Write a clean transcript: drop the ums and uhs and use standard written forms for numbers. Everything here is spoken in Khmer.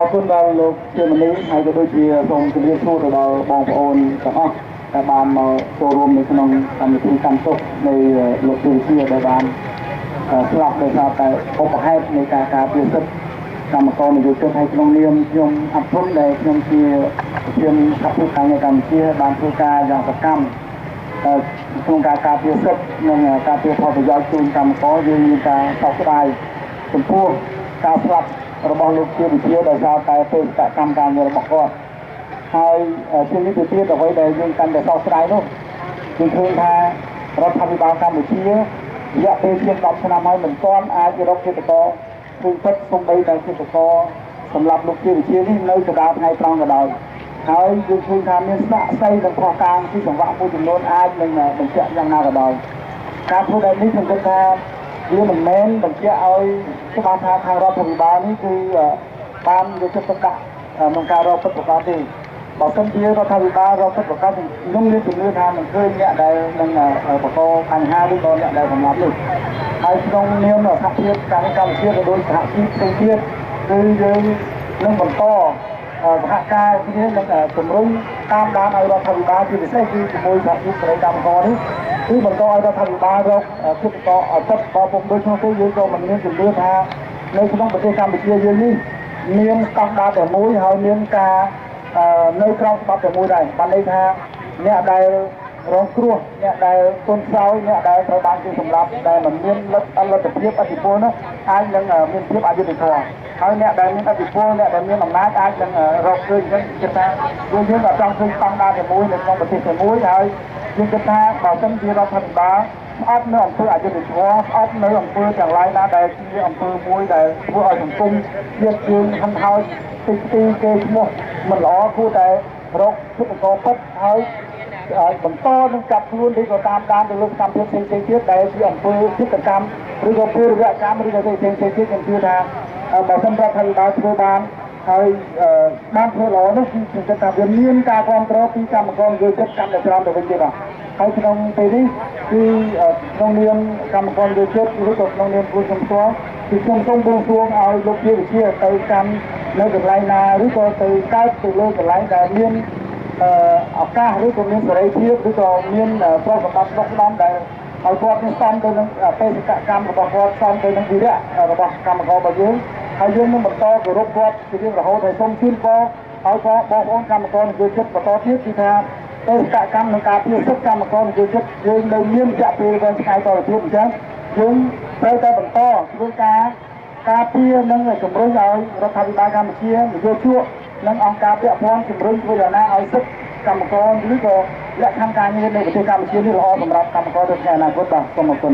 ขอบคุณเราលោកជាមនីហើយក៏ដូចជាសូមជម្រាបសួរទៅដល់បងប្អូនទាំងអស់ដែលបានមកចូលរួមនៅក្នុងកម្មវិធីកាន់ទុកនៃលោកទូជាដែលបានស្លាប់ដោយសារតែឧបហេតុនៃការការពារសិទ្ធិកម្មករនយោជកហើយក្នុងនាមខ្ញុំអភុនដែលខ្ញុំជាជាសហភាពខាងនៃកម្ពុជាបានធ្វើការយ៉ាងសកម្មក្នុងការការពារសិទ្ធិនិងការពារផលប្រយោជន៍ជូនកម្មករយើងមានការសោកស្ដាយចំពោះការស្លាប់របស់លោកជាវិជាដោយសារតែបេសកកម្មការងាររបស់គាត់ហើយជានេះទៅទៀតអ្វីដែលយើងកាន់តែសោកស្ដាយនោះគឺឃើញថារដ្ឋាភិបាលកម្ពុជារយៈពេលជាង10ឆ្នាំហើយមិនទាន់អាចរកយុទ្ធសាស្ត្រគឺពិតសំបីតែយុទ្ធសាស្ត្រសម្រាប់លោកជាវិជានេះនៅកណ្ដាលថ្ងៃត្រង់ក៏ដោយហើយយើងឃើញថាមានស្នាក់ស្ដីនិងខុសការទីចង្វាក់មួយចំនួនអាចនឹងបញ្ជាក់យ៉ាងណាក៏ដោយការធ្វើបែបនេះខ្ញុំគិតថាវាមិនមែនបញ្ជាក់ឲ្យច្បាស់ថាខាងរដ្ឋាភិបាលនេះគឺបានយកចិត្តទុកដាក់ក្នុងការរកពិតប្រាកដទេបើមិនជារដ្ឋាភិបាលរកពិតប្រាកដខ្ញុំមានជំនឿថាមិនឃើញអ្នកដែលនឹងបង្កបញ្ហាឬក៏អ្នកដែលសម្លាប់នេះហើយក្នុងនាមសហភាពកម្ពុជាក៏ដូចសហជីពផ្សេងទៀតគឺយើងនឹងបន្តសហការគ្នានឹងជំរុញតាមដានឲ្យរដ្ឋាភិបាលជាពិសេសគឺជាមួយសហជីពសេរីកម្មករនេះគឺបន្តឲ្យរដ្ឋាភិបាលរកយុទ្ធសាស្ត្រឲ្យពិតបើពុំដូចនោះទេយើងក៏មិនមានជំនឿថានៅក្នុងប្រទេសកម្ពុជាយើងនេះមានស្តង់ដារតែមួយហើយមានការនៅក្រោមច្បាប់តែមួយដែរបានន័យថាអ្នកដែលរងគ្រោះអ្នកដែលទុនខ្សោយអ្នកដែលត្រូវបានគេសម្លាប់ដែលមិនមានលទ្ធភាពអធិបុលនោះអាចនឹងមានភាពអយុត្តិធម៌ហើយអ្នកដែលមានអធិបុលអ្នកដែលមានអំណាចអាចនឹងរកឃើញចឹងគិតថាយើងក៏ចង់ឃើញស្តង់ដារតែមួយនៅក្នុងប្រទេសតែមួយហើយយើងគិតថាបើមិនជារដ្ឋាភិបាលស្អប់នៅអំពើអយុត្តិធម៌ស្អប់នៅអំពើទាំងឡាយណាដែលជាអំពើមួយដែលធ្វើឲ្យសង្គមជាតិយើងហិនហោចទីគេឈ្មោះមិនល្អគួរតែរកយុទ្ធសាស្ត្រពិតហើយបន្តនឹងចាប់ខ្លួនឬក៏តាមដានទៅលើកម្មភាពផ្សេងៗទៀតដែលជាអំពើចិត្តកម្មឬក៏ពលកម្មឬក៏ផ្សេងៗទៀតខ្ញុំជឿថាបើមិនរដ្ឋាភិបាលធ្វើបានហើយបានធ្វើល្អនោះគឺខ្ញុំគិតថាវាមានការគ្រប់គ្រងពីកម្មករយោជិតកម្មតែច្រើនទៅវិញទៀតហើយក្នុងពេលនេះគឺក្នុងនាមកម្មករយោជិតឬក៏ក្នុងនាមពលជំទាស់គឺខ្ញុំសូមបួងសួងឲ្យលោកជាវិជាទៅកម្មនៅកន្លែងណាឬក៏ទៅកើតទៅលើកន្លែងដែលមានឱកាសឬក៏មានសេរីភាពឬក៏មានប្រតិបត្តិដុសដំដែលឲ្យគាត់មានសមទៅនឹងបេសកកម្មរបស់គាត់សមទៅនឹងវិរៈរបស់កម្មកររបស់យើងហើយយើងនឹងបន្តគោរពគាត់ជារៀងរហូតហើយសូមជូនពរឲ្យបងប្អូនកម្មករនយោជិតបន្តទៀតគឺថាបេសកកម្មនឹងការពារសិទ្ធិកម្មករនយោជិតយើងនៅមានរយៈពេលវែងឆ្ងាយតទៅទៀតអញ្ចឹងយើងត្រូវតែបន្តធ្វើការពារនិងជំរុញឲ្យរដ្ឋាភិបាលកម្ពុជានយោជកនិងអង្គការពាក់ព័ន្ធជំរុញធ្វើយ៉ាងណាឲ្យសិទ្ធិកម្មករឬក៏លក្ខខណ្ឌការងារនៅប្រទេសកម្ពុជានេះល្អសម្រាប់កម្មករទៅថ្ងៃអនាគតបាទសូមអរគុណ